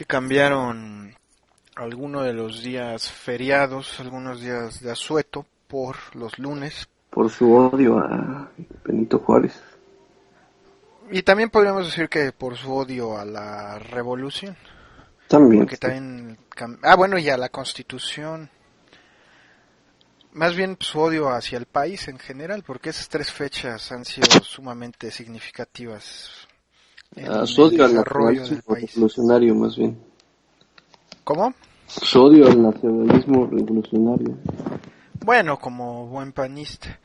que cambiaron algunos de los días feriados, algunos días de asueto por los lunes. Por su odio a Benito Juárez. Y también podríamos decir que por su odio a la revolución. También. Porque Sí. también... bueno, y a la Constitución. Más bien su odio hacia el país en general, porque esas tres fechas han sido sumamente significativas en Su el odio al desarrollo del nacionalismo país. revolucionario, más bien. ¿Cómo? Su odio al nacionalismo revolucionario. Bueno, como buen panista.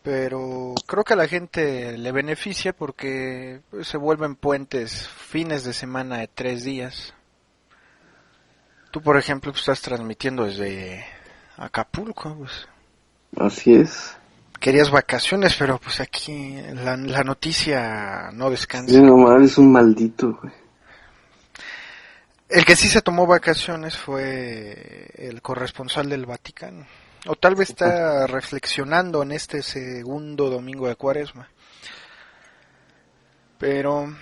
Pero creo que a la gente le beneficia porque pues, se vuelven puentes fines de semana de 3 días. Tú, por ejemplo, pues, estás transmitiendo desde Acapulco. Pues. Así es. Querías vacaciones, pero pues aquí la noticia no descansa. Sí, nomás es un maldito, güey. El que sí se tomó vacaciones fue el corresponsal del Vaticano. O tal vez está reflexionando en este segundo domingo de Cuaresma. Pero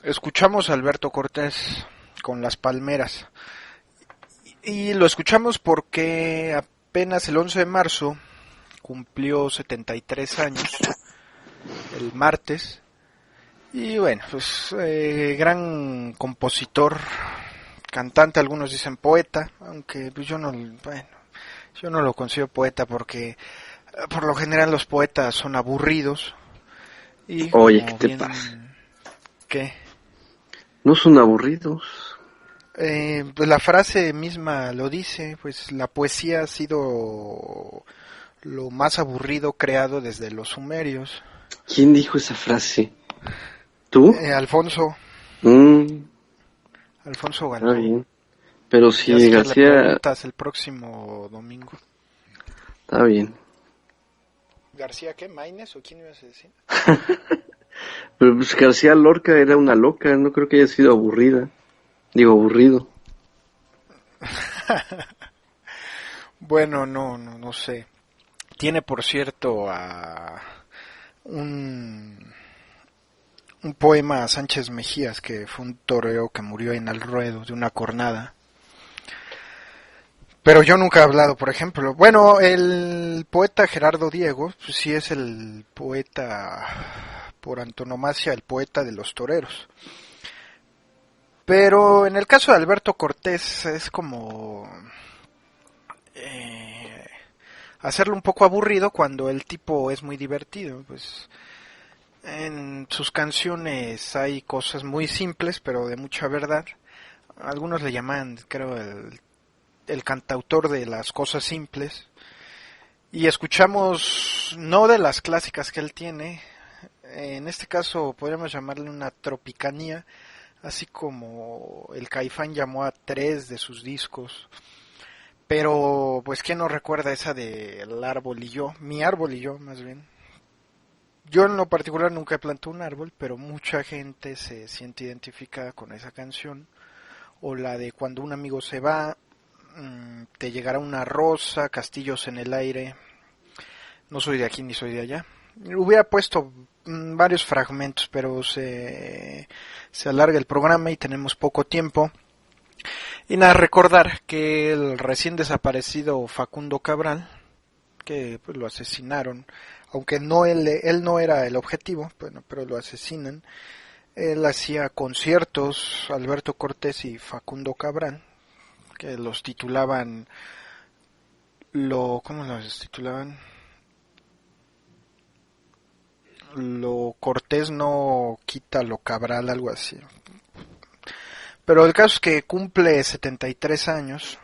escuchamos a Alberto Cortés con Las Palmeras. Y lo escuchamos porque apenas el 11 de marzo cumplió 73 años, el martes. Y bueno, pues gran compositor, cantante, algunos dicen poeta, aunque pues yo no lo considero poeta porque por lo general los poetas son aburridos. Y Oye, como ¿qué te bien, pasa? ¿qué? No son aburridos. Pues la frase misma lo dice, pues la poesía ha sido lo más aburrido creado desde los sumerios. ¿Quién dijo esa frase? ¿Tú? Alfonso Mm, Alfonso está Gandón. bien. Pero Ya si si quieres le García... preguntas el próximo domingo. Está bien. ¿García qué? ¿Maínez o quién ibas a decir? Pero pues García Lorca era una loca, no creo que haya sido aburrida. Digo, aburrido. Bueno, no sé. Tiene por cierto un, un poema a Sánchez Mejías, que fue un torero que murió en el ruedo de una cornada. Pero yo nunca he hablado, por ejemplo. Bueno, el poeta Gerardo Diego, pues sí es el poeta por antonomasia, el poeta de los toreros. Pero en el caso de Alberto Cortés es como hacerlo un poco aburrido cuando el tipo es muy divertido. Pues en sus canciones hay cosas muy simples, pero de mucha verdad. Algunos le llaman, creo, el cantautor de las cosas simples. Y escuchamos no de las clásicas que él tiene, en este caso podríamos llamarle una tropicanía, así como el Caifán llamó a 3 de sus discos. Pero pues quién no recuerda esa de El árbol y yo, mi árbol y yo más bien. Yo en lo particular nunca he plantado un árbol, pero mucha gente se siente identificada con esa canción. O la de Cuando un amigo se va, te llegará una rosa, castillos en el aire. No soy de aquí ni soy de allá. Hubiera puesto varios fragmentos, pero se alarga el programa y tenemos poco tiempo. Y nada, recordar que el recién desaparecido Facundo Cabral, que pues, lo asesinaron, aunque no él no era el objetivo, bueno, pero lo asesinan. Él hacía conciertos, Alberto Cortés y Facundo Cabral, que los titulaban, ¿cómo los titulaban? Lo Cortés no quita lo Cabral, algo así. Pero el caso es que cumple 73 años.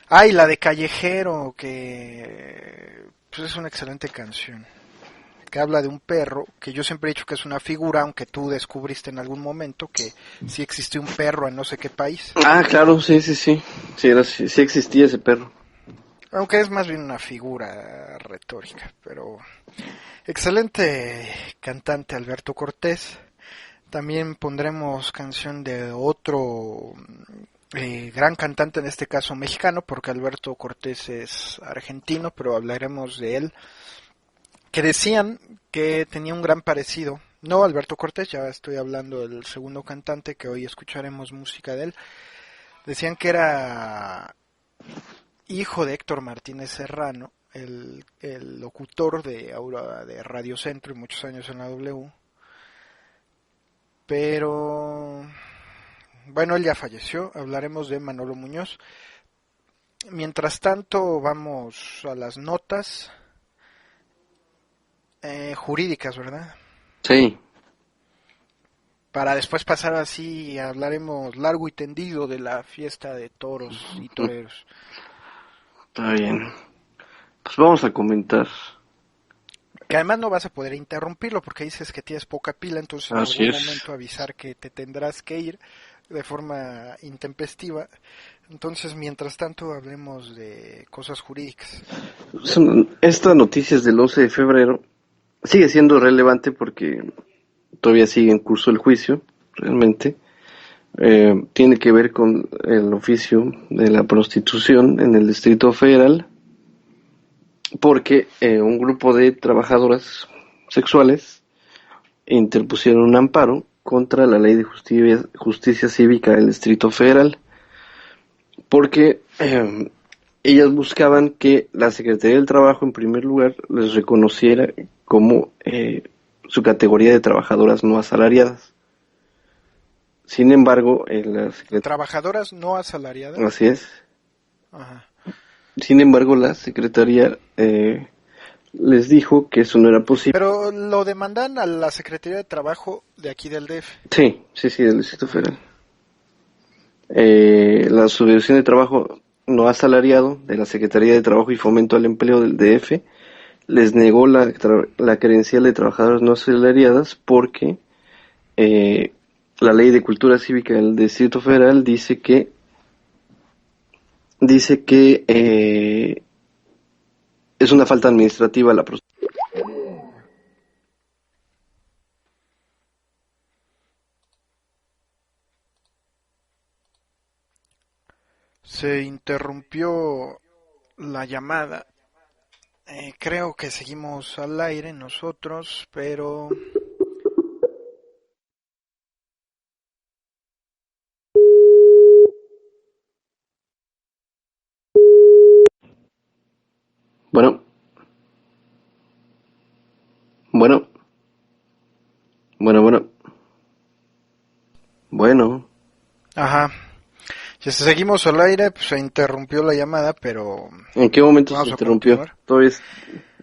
Ah, y la de Callejero, que pues es una excelente canción, que habla de un perro, que yo siempre he dicho que es una figura, aunque tú descubriste en algún momento que sí existe un perro en no sé qué país. Ah, claro, sí. Sí existía ese perro. Aunque es más bien una figura retórica, pero excelente cantante Alberto Cortés. También pondremos canción de otro gran cantante, en este caso mexicano, porque Alberto Cortés es argentino, pero hablaremos de él, que decían que tenía un gran parecido No, Alberto Cortés, ya estoy hablando del segundo cantante que hoy escucharemos música de él. Decían que era hijo de Héctor Martínez Serrano, el locutor de Aura de Radio Centro y muchos años en la W. Pero bueno, él ya falleció. Hablaremos de Manolo Muñoz. Mientras tanto, vamos a las notas jurídicas, ¿verdad? Sí. Para después pasar así, hablaremos largo y tendido de la fiesta de toros y toreros. Está bien. Pues vamos a comentar. Que además no vas a poder interrumpirlo porque dices que tienes poca pila, entonces en Así algún es. momento avisar que te tendrás que ir de forma intempestiva. Entonces, mientras tanto, hablemos de cosas jurídicas. Esta noticia es del 11 de febrero. Sigue siendo relevante porque todavía sigue en curso el juicio, realmente. Tiene que ver con el oficio de la prostitución en el Distrito Federal, porque un grupo de trabajadoras sexuales interpusieron un amparo contra la Ley de Justicia Cívica del Distrito Federal, porque ellas buscaban que la Secretaría del Trabajo, en primer lugar, les reconociera como su categoría de trabajadoras no asalariadas. Sin embargo, Trabajadoras no asalariadas. así es. Ajá. Sin embargo, la Secretaría les dijo que eso no era posible. Pero lo demandan a la Secretaría de Trabajo de aquí del DF. Sí, del Distrito Federal. La Subdirección de Trabajo no asalariado de la Secretaría de Trabajo y Fomento al Empleo del DF les negó la credencial de trabajadoras no asalariadas porque la Ley de Cultura Cívica del Distrito Federal dice que es una falta administrativa la prostitución. Se interrumpió la llamada. Creo que seguimos al aire nosotros, pero Bueno, bueno, bueno. ajá. Si seguimos al aire, pues se interrumpió la llamada, pero ¿En qué momento vamos se a interrumpió? continuar. Todavía es...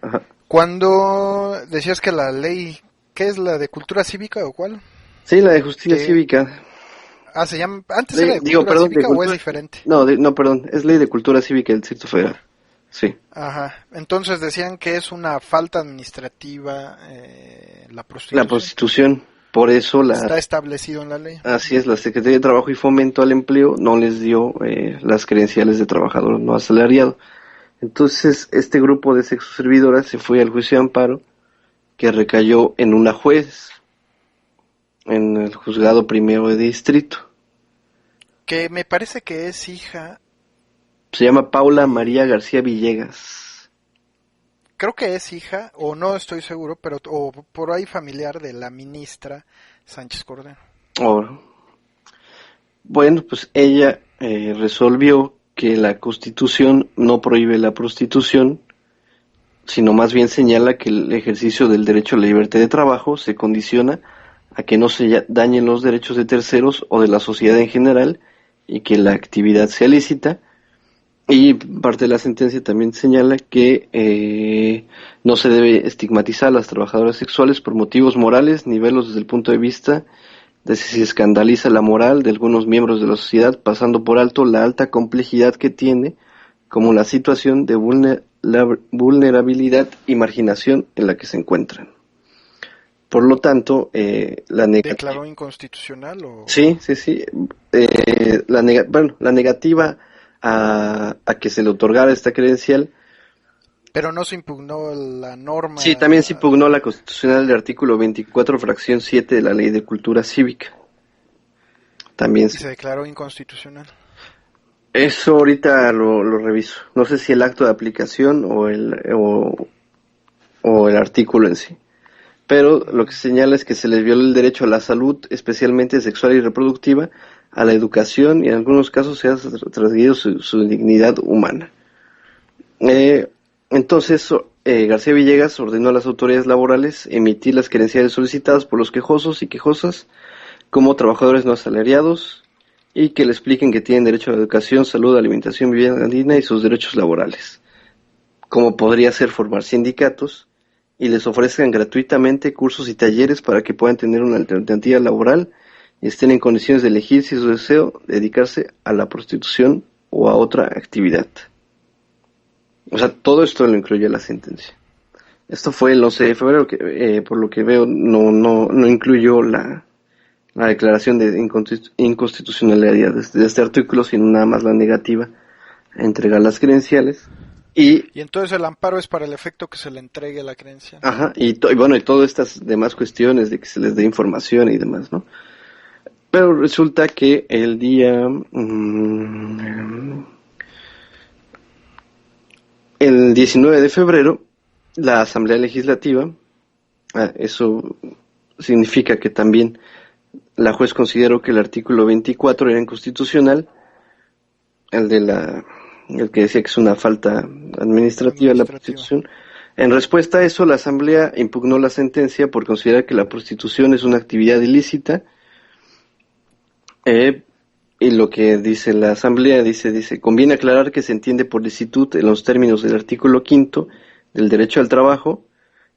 Ajá. Cuando decías que la ley, ¿qué es la de cultura cívica o cuál? Sí, la de justicia Que cívica. se llama, antes era de Digo, cultura perdón, de cívica o es cultura... diferente. No, perdón, es ley de cultura cívica del Distrito Federal. Sí. Ajá. Entonces decían que es una falta administrativa la La prostitución. prostitución, por eso Está establecido en la ley. así es, la Secretaría de Trabajo y Fomento al Empleo no les dio las credenciales de trabajador no asalariado. Entonces, este grupo de sexoservidoras se fue al juicio de amparo que recayó en una juez, en el juzgado primero de distrito. Que me parece que es hija, Se llama Paula María García Villegas. creo que es hija, o no estoy seguro, pero o por ahí familiar de la ministra Sánchez Cordero. Oh. Bueno, pues ella resolvió que la Constitución no prohíbe la prostitución, sino más bien señala que el ejercicio del derecho a la libertad de trabajo se condiciona a que no se dañen los derechos de terceros o de la sociedad en general y que la actividad sea lícita. Y parte de la sentencia también señala que no se debe estigmatizar a las trabajadoras sexuales por motivos morales ni verlos desde el punto de vista de si se escandaliza la moral de algunos miembros de la sociedad, pasando por alto la alta complejidad que tiene, como la situación de vulnerabilidad y marginación en la que se encuentran. Por lo tanto, la negativa... ¿Declaró inconstitucional o...? Sí. La negativa a que se le otorgara esta credencial. Pero no se impugnó la norma. Sí, también se impugnó la constitucional del artículo 24, fracción 7 de la Ley de Cultura Cívica. También y se declaró inconstitucional. Eso ahorita lo reviso. No sé si el acto de aplicación o el artículo en sí. pero lo que señala es que se les viola el derecho a la salud, especialmente sexual y reproductiva, a la educación y en algunos casos se ha transgredido su dignidad humana. Entonces, García Villegas ordenó a las autoridades laborales emitir las credenciales solicitadas por los quejosos y quejosas como trabajadores no asalariados y que le expliquen que tienen derecho a la educación, salud, alimentación, vivienda digna y sus derechos laborales, como podría ser formar sindicatos y les ofrezcan gratuitamente cursos y talleres para que puedan tener una alternativa laboral y estén en condiciones de elegir si es su deseo dedicarse a la prostitución o a otra actividad. O sea, todo esto lo incluye la sentencia. Esto fue el 11 de febrero, que por lo que veo no incluyó la declaración de inconstitucionalidad de este artículo, sino nada más la negativa a entregar las credenciales. Y entonces el amparo es para el efecto que se le entregue la creencia. Ajá, y bueno, y todas estas demás cuestiones de que se les dé información y demás, ¿no? Pero resulta que el día... el 19 de febrero, la Asamblea Legislativa, eso significa que también la juez consideró que el artículo 24 era inconstitucional, el que decía que es una falta administrativa la prostitución. En respuesta a eso, la Asamblea impugnó la sentencia por considerar que la prostitución es una actividad ilícita, y lo que dice la Asamblea, dice, conviene aclarar que se entiende por licitud en los términos del artículo 5 del derecho al trabajo,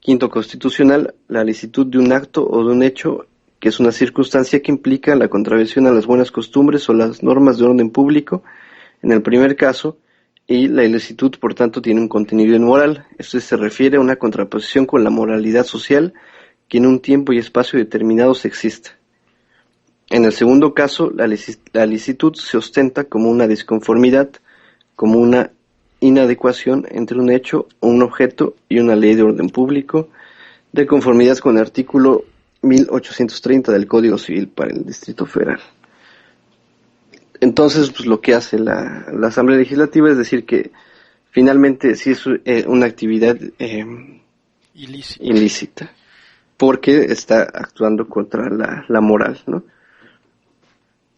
5 constitucional, la licitud de un acto o de un hecho que es una circunstancia que implica la contravención a las buenas costumbres o las normas de orden público, en el primer caso, y la ilicitud, por tanto, tiene un contenido inmoral. Esto se refiere a una contraposición con la moralidad social que en un tiempo y espacio determinados exista. En el segundo caso, la licitud se ostenta como una disconformidad, como una inadecuación entre un hecho o un objeto y una ley de orden público, de conformidad con el artículo 1830 del Código Civil para el Distrito Federal. Entonces, pues lo que hace la Asamblea Legislativa es decir que finalmente sí es una actividad ilícita, porque está actuando contra la moral, ¿no?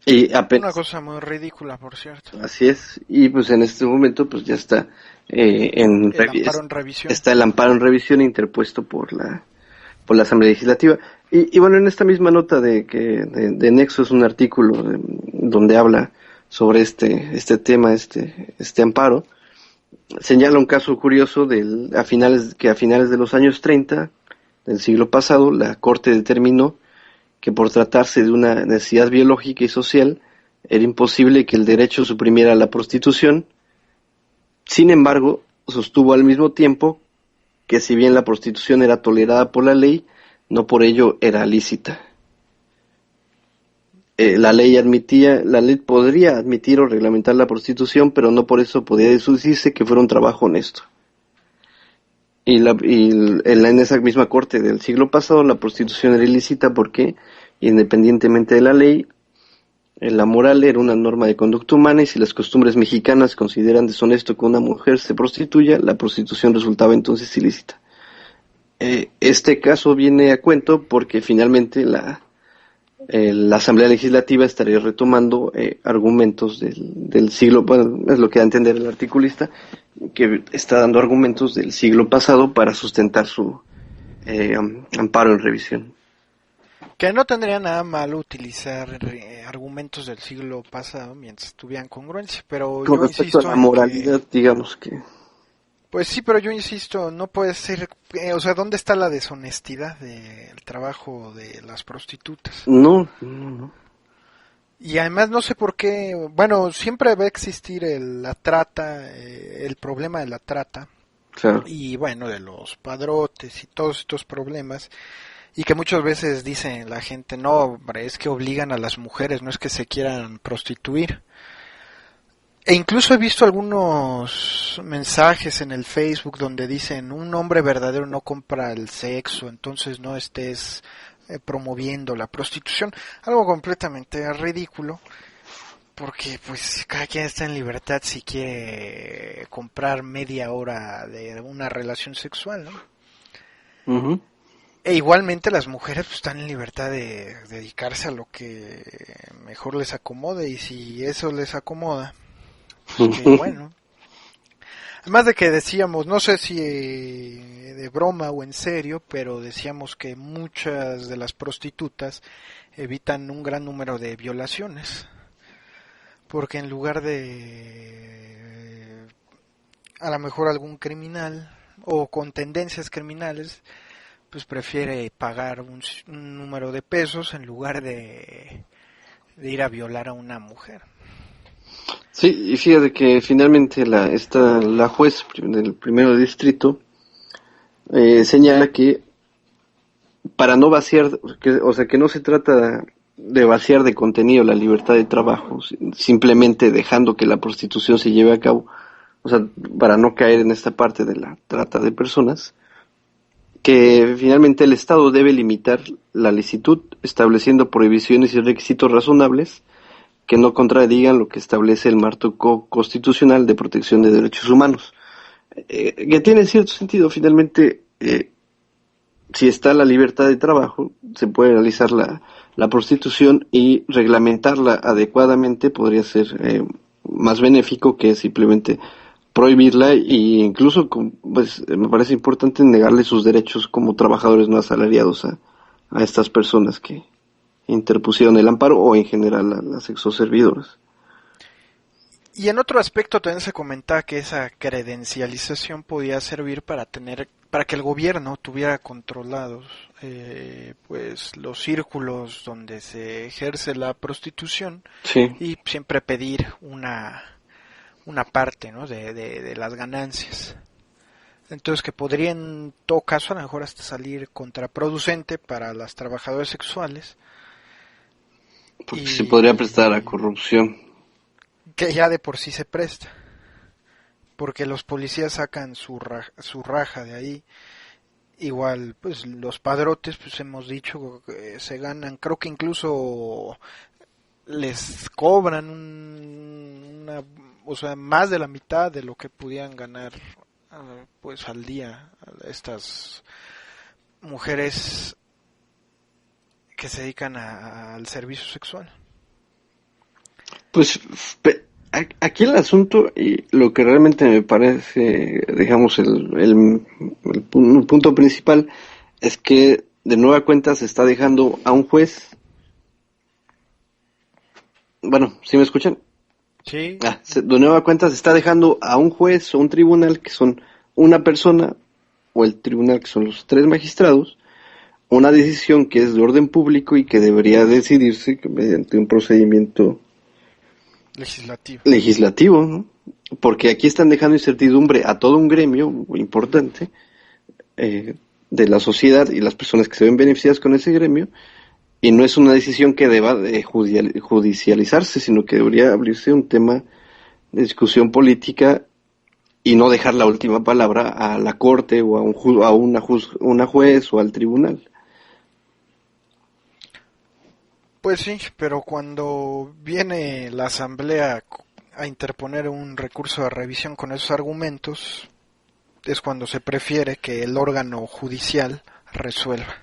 Y apenas, una cosa muy ridícula, por cierto. Así es, y pues en este momento pues ya está el amparo en revisión. Está el amparo en revisión interpuesto por la Asamblea Legislativa. Y bueno, en esta misma nota de Nexo es un artículo donde habla sobre este tema, este amparo, señala un caso curioso a finales de los años 30 del siglo pasado, la Corte determinó que por tratarse de una necesidad biológica y social, era imposible que el derecho suprimiera la prostitución. Sin embargo, sostuvo al mismo tiempo que si bien la prostitución era tolerada por la ley, no por ello era lícita. La ley podría admitir o reglamentar la prostitución, pero no por eso podía deducirse que fuera un trabajo honesto. En esa misma corte del siglo pasado, la prostitución era ilícita porque, independientemente de la ley, la moral era una norma de conducta humana y si las costumbres mexicanas consideran deshonesto que una mujer se prostituya, la prostitución resultaba entonces ilícita. Este caso viene a cuento porque finalmente la Asamblea Legislativa estaría retomando argumentos del siglo, bueno, es lo que da a entender el articulista, que está dando argumentos del siglo pasado para sustentar su amparo en revisión. Que no tendría nada malo utilizar argumentos del siglo pasado mientras tuvieran congruencia, pero con yo respecto insisto a la moralidad, digamos que... Pues sí, pero yo insisto, no puede ser, o sea, ¿dónde está la deshonestidad del trabajo de las prostitutas? No. Y además no sé por qué, bueno, siempre va a existir la trata, el problema de la trata, claro. Y bueno, de los padrotes y todos estos problemas, y que muchas veces dicen la gente, no, hombre, es que obligan a las mujeres, no es que se quieran prostituir. E incluso he visto algunos mensajes en el Facebook donde dicen, un hombre verdadero no compra el sexo, entonces no estés promoviendo la prostitución. Algo completamente ridículo, porque pues cada quien está en libertad si quiere comprar media hora de una relación sexual, ¿no? Uh-huh. E igualmente las mujeres pues, están en libertad de dedicarse a lo que mejor les acomode, y si eso les acomoda, pues que bueno. Además de que decíamos, no sé si de broma o en serio, pero decíamos que muchas de las prostitutas evitan un gran número de violaciones, porque en lugar de a lo mejor algún criminal o con tendencias criminales, pues prefiere pagar un número de pesos en lugar de ir a violar a una mujer. Sí, y fíjate que finalmente la juez del primero distrito señala que para no vaciar, o sea, que no se trata de vaciar de contenido la libertad de trabajo, simplemente dejando que la prostitución se lleve a cabo, o sea, para no caer en esta parte de la trata de personas, que finalmente el Estado debe limitar la licitud, estableciendo prohibiciones y requisitos razonables que no contradigan lo que establece el marco constitucional de protección de derechos humanos. Que tiene cierto sentido, finalmente, si está la libertad de trabajo, se puede realizar la prostitución, y reglamentarla adecuadamente podría ser más benéfico que simplemente prohibirla, e incluso pues me parece importante negarle sus derechos como trabajadores no asalariados a estas personas que interpusieron el amparo, o en general a las exoservidoras. Y en otro aspecto también se comentaba que esa credencialización podía servir para que el gobierno tuviera controlados pues los círculos donde se ejerce la prostitución, Sí. y siempre pedir una parte, ¿no? de las ganancias. Entonces que podría en todo caso a lo mejor hasta salir contraproducente para las trabajadoras sexuales, Porque se podría prestar a corrupción. que ya de por sí se presta, porque los policías sacan su raja de ahí. Igual, pues los padrotes, pues hemos dicho que se ganan, creo que incluso les cobran o sea, más de la mitad de lo que pudieran ganar pues al día a estas mujeres que se dedican al servicio sexual. Pues aquí el asunto, y lo que realmente me parece, digamos, el punto principal, es que de nueva cuenta se está dejando a un juez. Bueno, ¿sí me escuchan? Sí. De nueva cuenta se está dejando a un juez o un tribunal, que son una persona, o el tribunal, que son los 3 magistrados, una decisión que es de orden público y que debería decidirse mediante un procedimiento legislativo, ¿no? Porque aquí están dejando incertidumbre a todo un gremio muy importante de la sociedad y las personas que se ven beneficiadas con ese gremio, y no es una decisión que deba de judicializarse, sino que debería abrirse un tema de discusión política, y no dejar la última palabra a la corte o a una juez o al tribunal. Pues sí, pero cuando viene la asamblea a interponer un recurso de revisión con esos argumentos, es cuando se prefiere que el órgano judicial resuelva.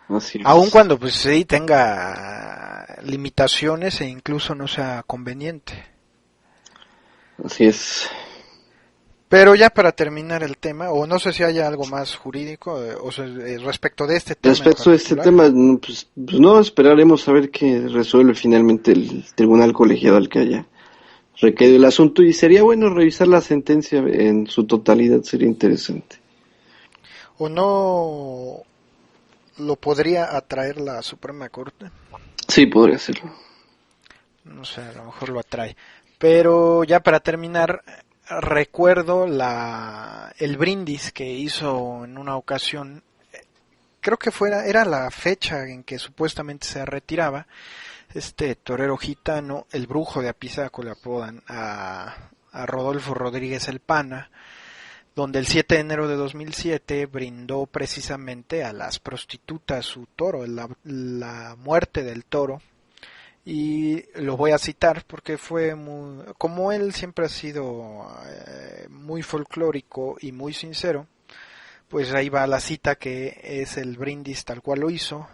Así es. Aun cuando pues sí tenga limitaciones e incluso no sea conveniente. Así es. Pero ya para terminar el tema, o no sé si haya algo más jurídico, o sea, respecto de este tema. Respecto a este tema, pues no, esperaremos a ver qué resuelve finalmente el tribunal colegiado al que haya recaído el asunto, y sería bueno revisar la sentencia en su totalidad, sería interesante. ¿O no lo podría atraer la Suprema Corte? Sí, podría serlo. No sé, a lo mejor lo atrae. Pero ya para terminar, recuerdo el brindis que hizo en una ocasión, creo que era la fecha en que supuestamente se retiraba este torero gitano, el Brujo de Apizaco le apodan, a Rodolfo Rodríguez el Pana, donde el 7 de enero de 2007 brindó precisamente a las prostitutas su toro, la muerte del toro. Y lo voy a citar porque fue como él siempre ha sido muy folclórico y muy sincero, pues ahí va la cita, que es el brindis tal cual lo hizo,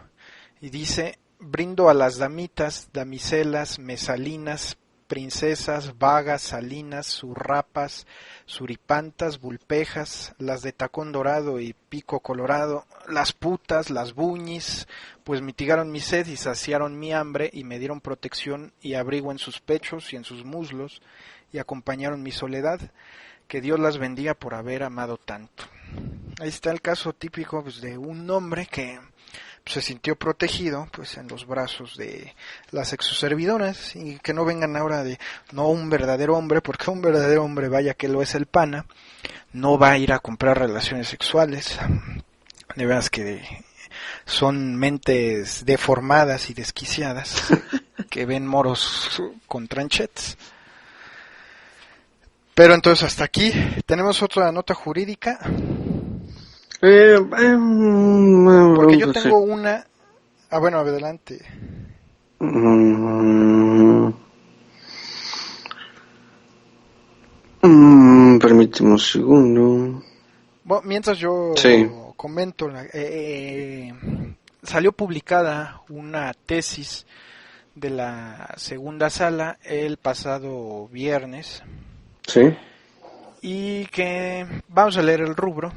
y dice: brindo a las damitas, damiselas, mesalinas, princesas, vagas, salinas, zurrapas, suripantas, vulpejas, las de tacón dorado y pico colorado, las putas, las buñis, pues mitigaron mi sed y saciaron mi hambre y me dieron protección y abrigo en sus pechos y en sus muslos y acompañaron mi soledad, que Dios las bendiga por haber amado tanto. Ahí está el caso típico, pues, de un hombre que se sintió protegido, pues, en los brazos de las exoservidoras, y que no vengan ahora de no un verdadero hombre, porque un verdadero hombre, vaya que lo es el pana, no va a ir a comprar relaciones sexuales. De veras que son mentes deformadas y desquiciadas que ven moros con tranchetes. Pero entonces hasta aquí tenemos otra nota jurídica. Porque yo tengo una... Ah, bueno, adelante. Permíteme un segundo. Bueno, mientras yo comento, salió publicada una tesis de la segunda sala el pasado viernes. Sí. Y que vamos a leer el rubro.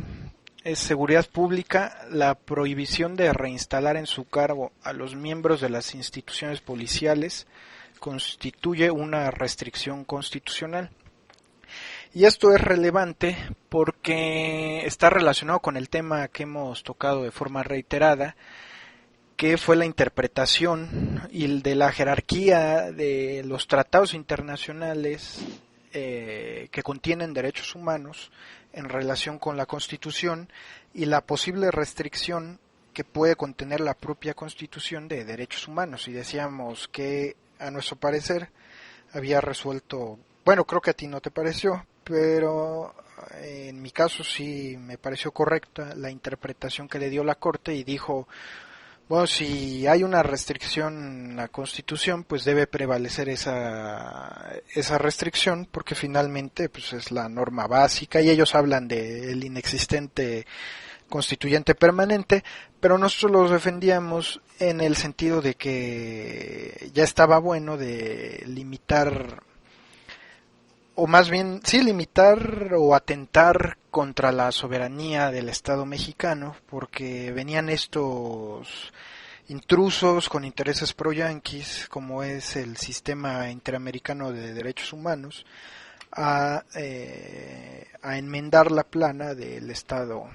Es seguridad pública, la prohibición de reinstalar en su cargo a los miembros de las instituciones policiales constituye una restricción constitucional. Y esto es relevante porque está relacionado con el tema que hemos tocado de forma reiterada, que fue la interpretación y de la jerarquía de los tratados internacionales que contienen derechos humanos en relación con la Constitución y la posible restricción que puede contener la propia Constitución de derechos humanos. Y decíamos que, a nuestro parecer, había resuelto, bueno, creo que a ti no te pareció, pero en mi caso sí me pareció correcta la interpretación que le dio la Corte, y dijo: bueno, si hay una restricción en la Constitución, pues debe prevalecer esa restricción, porque finalmente pues es la norma básica, y ellos hablan del inexistente constituyente permanente, pero nosotros los defendíamos en el sentido de que ya estaba bueno de limitar, o más bien, sí, limitar o atentar contra la soberanía del Estado mexicano, porque venían estos intrusos con intereses pro-yanquis, como es el sistema interamericano de derechos humanos, a enmendar la plana del Estado.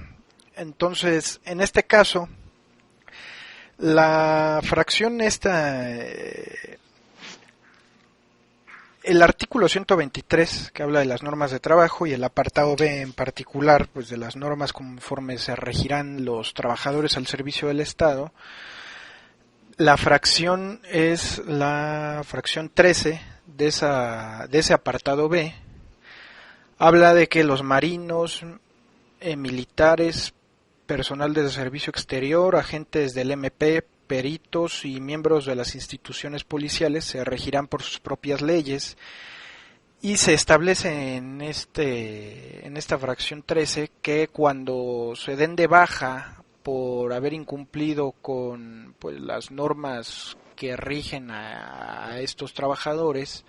Entonces, en este caso, la fracción esta... el artículo 123, que habla de las normas de trabajo, y el apartado B en particular, pues de las normas conforme se regirán los trabajadores al servicio del Estado, la fracción es la fracción 13 de ese apartado B. Habla de que los marinos, militares, personal de servicio exterior, agentes del MP, peritos y miembros de las instituciones policiales se regirán por sus propias leyes, y se establece en esta fracción 13 que cuando se den de baja por haber incumplido con pues las normas que rigen a estos trabajadores,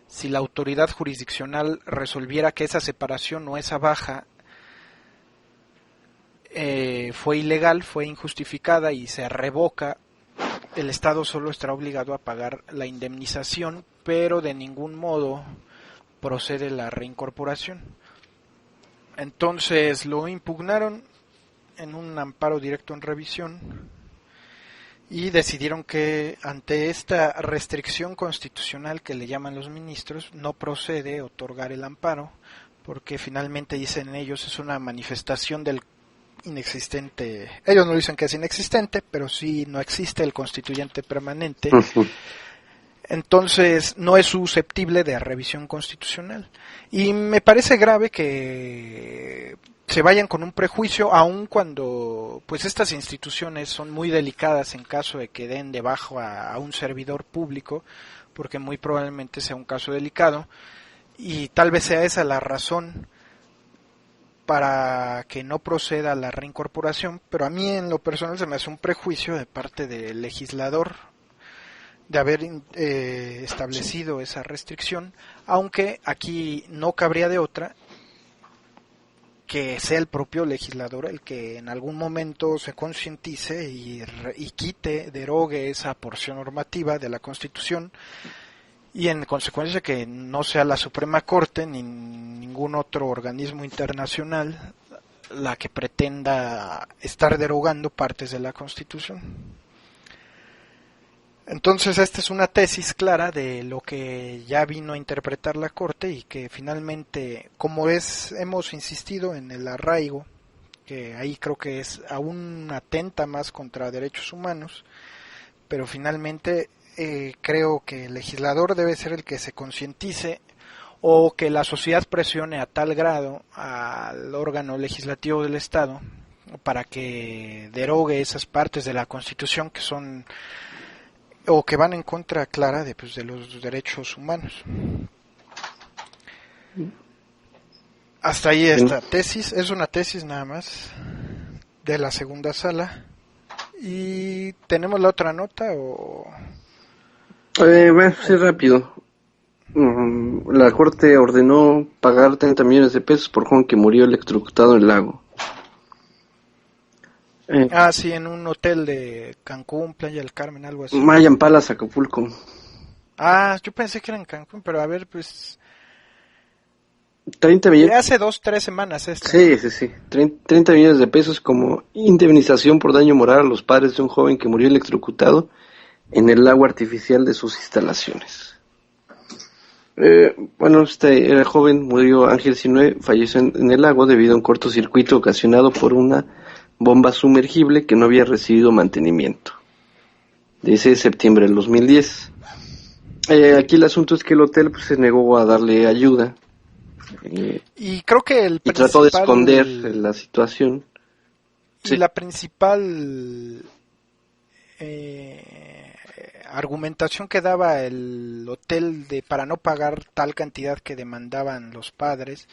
si la autoridad jurisdiccional resolviera que esa separación o esa baja fue ilegal, fue injustificada y se revoca, el Estado solo estará obligado a pagar la indemnización, pero de ningún modo procede la reincorporación. Entonces lo impugnaron en un amparo directo en revisión y decidieron que ante esta restricción constitucional que le llaman los ministros, no procede otorgar el amparo, porque finalmente, dicen ellos, es una manifestación del inexistente. Ellos no dicen que es inexistente, pero sí no existe el constituyente permanente. Entonces no es susceptible de revisión constitucional. Y me parece grave que se vayan con un prejuicio, aun cuando pues estas instituciones son muy delicadas en caso de que den de baja a un servidor público, porque muy probablemente sea un caso delicado, y tal vez sea esa la razón para que no proceda la reincorporación, pero a mí en lo personal se me hace un prejuicio de parte del legislador de haber establecido esa restricción, aunque aquí no cabría de otra que sea el propio legislador el que en algún momento se concientice y derogue esa porción normativa de la Constitución, y en consecuencia que no sea la Suprema Corte ni ningún otro organismo internacional la que pretenda estar derogando partes de la Constitución. Entonces esta es una tesis clara de lo que ya vino a interpretar la Corte, y que finalmente, como hemos insistido en el arraigo, que ahí creo que es aún atenta más contra derechos humanos, pero finalmente creo que el legislador debe ser el que se concientice, o que la sociedad presione a tal grado al órgano legislativo del Estado para que derogue esas partes de la Constitución que son o que van en contra clara de los derechos humanos. Hasta ahí esta tesis, es una tesis nada más de la segunda sala. ¿Y tenemos la otra nota o...? Bueno, sí, rápido. La Corte ordenó pagar 30 millones de pesos por joven que murió electrocutado en el lago. Sí, en un hotel de Cancún, Playa del Carmen, algo así. Mayan Palace, Acapulco. Yo pensé que era en Cancún, pero a ver, 30 millones. Hace 2-3 semanas esta. Sí. 30 millones de pesos como indemnización por daño moral a los padres de un joven que murió electrocutado en el lago artificial de sus instalaciones. Era joven, murió Ángel Sinue, falleció en el lago debido a un cortocircuito ocasionado por una bomba sumergible que no había recibido mantenimiento. Dice septiembre del 2010. Aquí el asunto es que el hotel se negó a darle ayuda. Y creo que y trató de esconder la situación. Y sí. La principal argumentación que daba el hotel para no pagar tal cantidad que demandaban los padres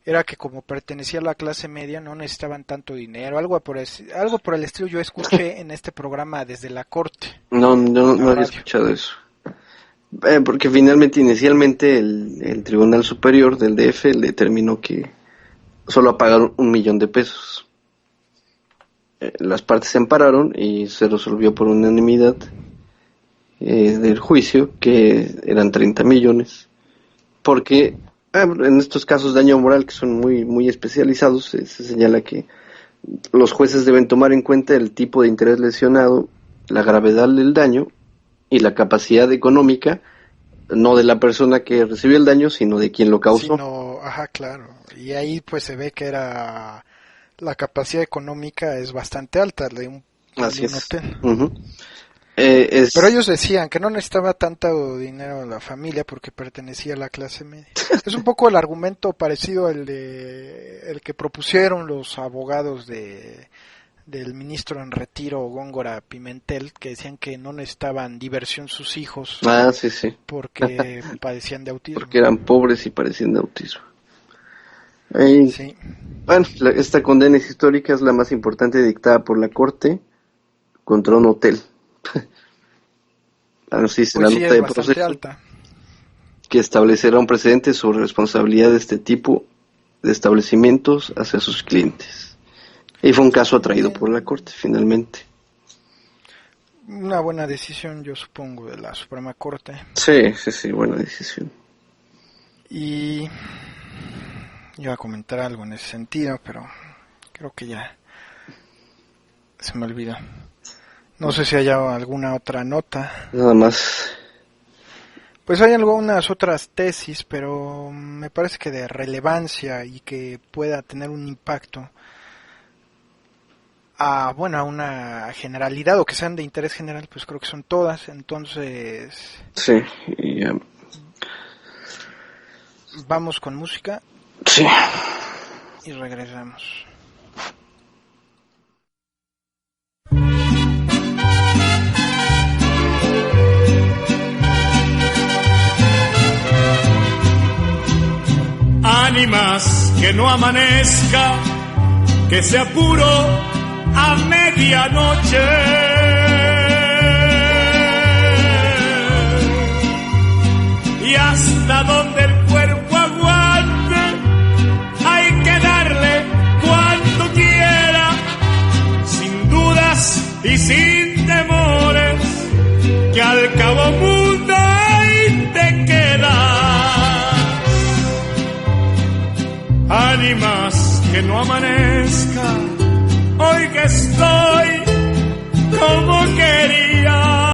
era que como pertenecía a la clase media no necesitaban tanto dinero, algo por el estilo yo escuché en este programa desde la Corte. No había escuchado eso. Porque inicialmente el Tribunal Superior del DF le determinó que solo a pagar $1 millón de pesos. Las partes se ampararon y se resolvió por unanimidad del juicio que eran 30 millones, porque en estos casos de daño moral que son muy, muy especializados, se señala que los jueces deben tomar en cuenta el tipo de interés lesionado, la gravedad del daño y la capacidad económica, no de la persona que recibió el daño, sino de quien lo causó. Claro. Y ahí se ve que la capacidad económica es bastante alta de un hotel. Uh-huh. Pero ellos decían que no necesitaba tanto dinero la familia porque pertenecía a la clase media. Es un poco el argumento parecido al el que propusieron los abogados del ministro en retiro Góngora Pimentel, que decían que no necesitaban diversión sus hijos porque padecían de autismo. Porque eran pobres y padecían de autismo. Sí. Bueno, esta condena histórica es la más importante dictada por la Corte contra un hotel. La nota de proceso alta, que establecerá un precedente sobre responsabilidad de este tipo de establecimientos hacia sus clientes. Y fue un caso atraído por la Corte, finalmente. Una buena decisión, yo supongo, de la Suprema Corte. Sí, buena decisión. Y yo iba a comentar algo en ese sentido, pero creo que ya se me olvidó. No sé si hay alguna otra nota. Nada más. Pues hay algunas otras tesis, pero me parece que de relevancia y que pueda tener un impacto a una generalidad o que sean de interés general, pues creo que son todas. Entonces, sí. Vamos con música. Sí. Y regresamos. Ánimas que no amanezca, que sea puro a medianoche. Y hasta donde el cuerpo aguante, hay que darle cuanto quiera, sin dudas y sin temores, que al cabo mundo ahí te quedas. Ánimas, que no amanezca, hoy que estoy como quería.